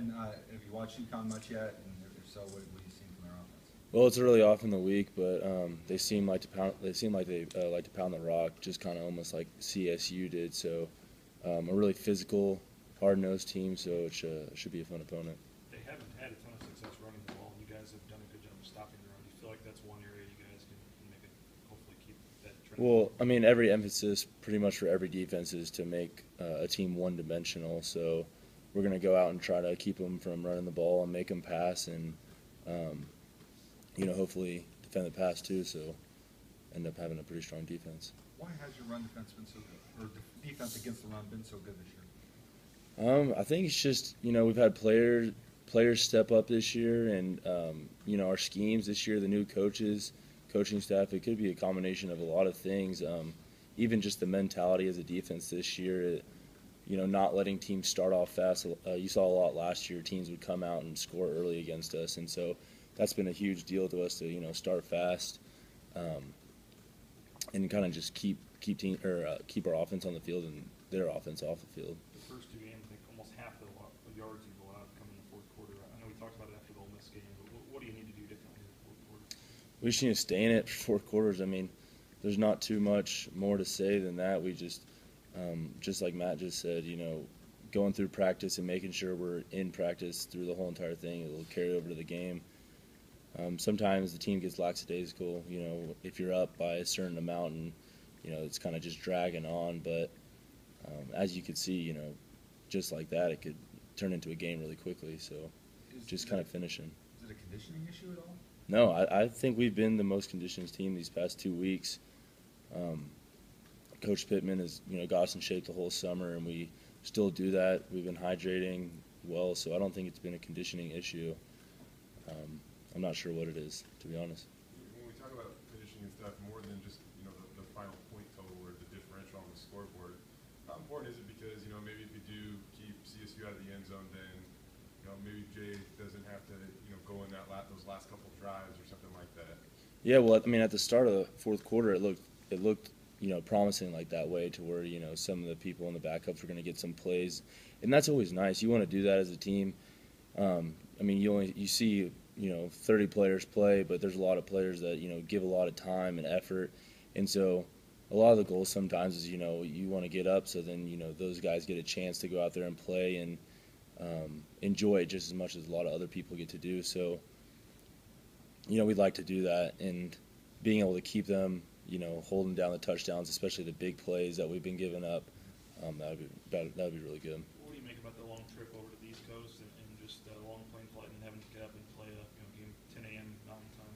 have you watched UConn much yet? And if so, what have you seen from their offense? Well, it's early off in the week, but they seem like they like to pound the rock, just kind of almost like CSU did. So a really physical, hard-nosed team. So it should be a fun opponent. They haven't had a ton of success running the ball, and you guys have done a good job of stopping the run. Do you feel like that's one area you guys can make it, hopefully keep that trend? Well, I mean, every emphasis pretty much for every defense is to make a team one-dimensional. So we're going to go out and try to keep them from running the ball and make them pass, and hopefully defend the pass too. So end up having a pretty strong defense. Why has your run defense been so good, or defense against the run been so good this year? I think it's just we've had players step up this year, and our schemes this year, the new coaching staff. It could be a combination of a lot of things. Even just the mentality as a defense this year. Not letting teams start off fast. You saw a lot last year. Teams would come out and score early against us, and so that's been a huge deal to us to start fast, and kind of just keep our offense on the field and their offense off the field. The first two games, I think almost half the yards you've allowed come in the fourth quarter. I know we talked about it after the Ole Miss game, but what do you need to do differently in the fourth quarter? We just need to stay in it for 4 quarters. I mean, there's not too much more to say than that. We just like Matt just said, going through practice and making sure we're in practice through the whole entire thing. It'll carry over to the game. Sometimes the team gets lackadaisical, if you're up by a certain amount and, it's kind of just dragging on. But as you could see, just like that, it could turn into a game really quickly. So just kind of finishing. Is it a conditioning issue at all? No, I think we've been the most conditioned team these past 2 weeks. Coach Pittman has, got us in shape the whole summer, and we still do that. We've been hydrating well, so I don't think it's been a conditioning issue. I'm not sure what it is, to be honest. When we talk about conditioning and stuff, more than just the final point total or the differential on the scoreboard, how important is it? Because maybe if you do keep CSU out of the end zone, then maybe Jay doesn't have to go in those last couple drives or something like that. Yeah, well, I mean, at the start of the fourth quarter, it looked promising like that way to where some of the people in the backups were going to get some plays, and that's always nice. You want to do that as a team. I mean, you see 30 players play, but there's a lot of players that give a lot of time and effort, and so a lot of the goals sometimes is you want to get up so then those guys get a chance to go out there and play and enjoy it just as much as a lot of other people get to do. So we'd like to do that, and being able to keep them holding down the touchdowns, especially the big plays that we've been giving up, that'd be really good. What do you make about the long trip over to the East Coast and just a long plane flight and having to get up and play a game 10 a.m. Mountain Time?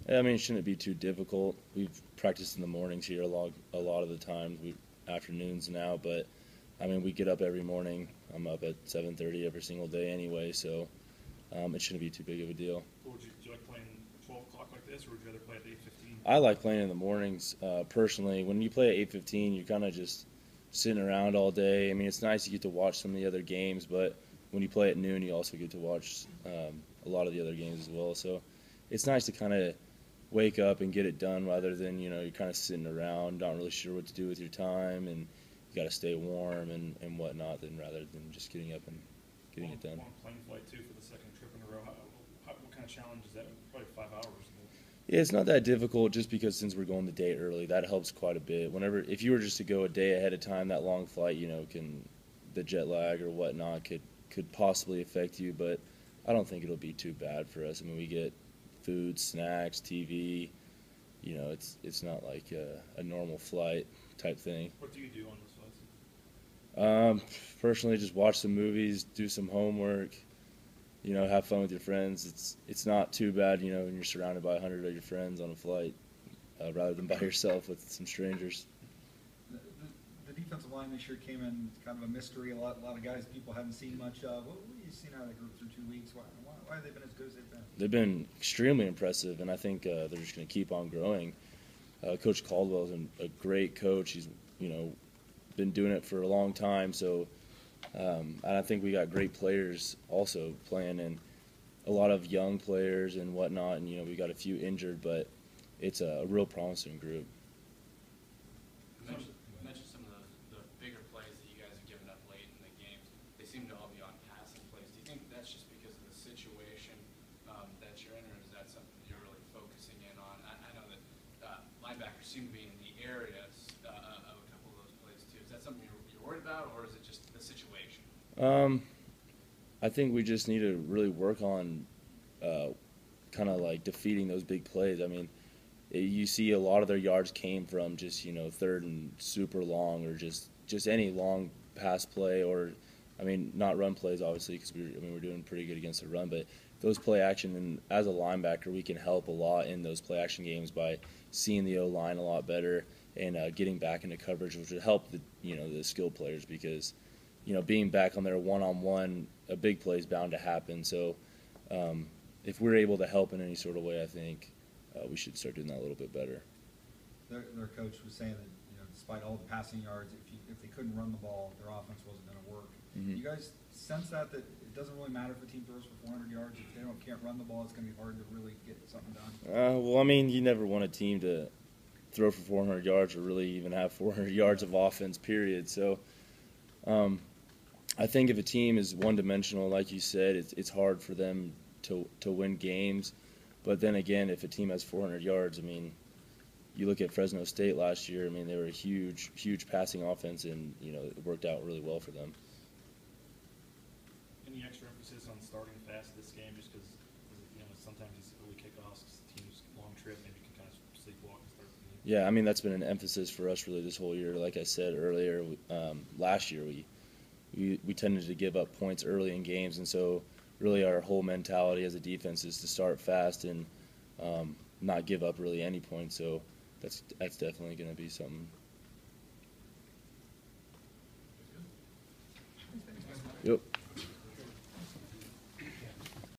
Yeah, I mean, it shouldn't be too difficult. We've practiced in the mornings here a lot of the times. We afternoons now, but I mean, we get up every morning. I'm up at 7:30 every single day anyway, so it shouldn't be too big of a deal. Would you like playing 12 o'clock like this, or would you rather play at 8:15? I like playing in the mornings personally. When you play at 8:15, you're kind of just sitting around all day. I mean, it's nice you get to watch some of the other games, but when you play at noon, you also get to watch a lot of the other games as well. So it's nice to kind of wake up and get it done rather than you're kind of sitting around, not really sure what to do with your time, and you got to stay warm and whatnot, than rather than just getting up and getting it done. Long plane flight too for the second trip in a row. What kind of challenge is that? Probably 5 hours. Yeah, it's not that difficult just because since we're going the day early, that helps quite a bit. If you were just to go a day ahead of time, that long flight, the jet lag or whatnot could possibly affect you, but I don't think it'll be too bad for us. I mean, we get food, snacks, TV. It's not like a normal flight type thing. What do you do on those flights? Personally, just watch some movies, do some homework. Have fun with your friends. It's not too bad, when you're surrounded by 100 of your friends on a flight, rather than by yourself with some strangers. The defensive line this year came in kind of a mystery. A lot of guys people haven't seen much of. What have you seen out of the group through 2 weeks? Why have they been as good as they've been? They've been extremely impressive, and I think they're just going to keep on growing. Coach Caldwell's a great coach. He's been doing it for a long time, so. And I think we got great players also playing, and a lot of young players and whatnot, and we got a few injured, but it's a real promising group. You mentioned some of the bigger plays that you guys have given up late in the games. They seem to all be on passing plays. Do you think about, or is it just the situation? I think we just need to really work on kind of like defeating those big plays. I mean, you see a lot of their yards came from just, third and super long, or just any long pass play, or, I mean, not run plays, obviously, because we're doing pretty good against the run, but those play action, and as a linebacker, we can help a lot in those play action games by seeing the O-line a lot better and getting back into coverage, which would help the skilled players, because, being back on their one-on-one, a big play is bound to happen. So if we're able to help in any sort of way, I think we should start doing that a little bit better. Their coach was saying that, despite all the passing yards, if they couldn't run the ball, their offense wasn't going to work. Mm-hmm. You guys sense that it doesn't really matter if a team throws for 400 yards. If they can't run the ball, it's going to be hard to really get something done. Well, I mean, you never want a team to throw for 400 yards or really even have 400 yards of offense, period. So I think if a team is one-dimensional, like you said, it's hard for them to win games. But then again, if a team has 400 yards, I mean, you look at Fresno State last year, I mean, they were a huge, huge passing offense, and, it worked out really well for them. Any extra emphasis on starting fast this game, just because sometimes these early kickoffs, teams long trip, maybe you can kind of sleepwalk and start the game? Yeah, I mean, that's been an emphasis for us really this whole year. Like I said earlier, last year we tended to give up points early in games, and so really our whole mentality as a defense is to start fast and not give up really any points. So that's definitely going to be something. Yep.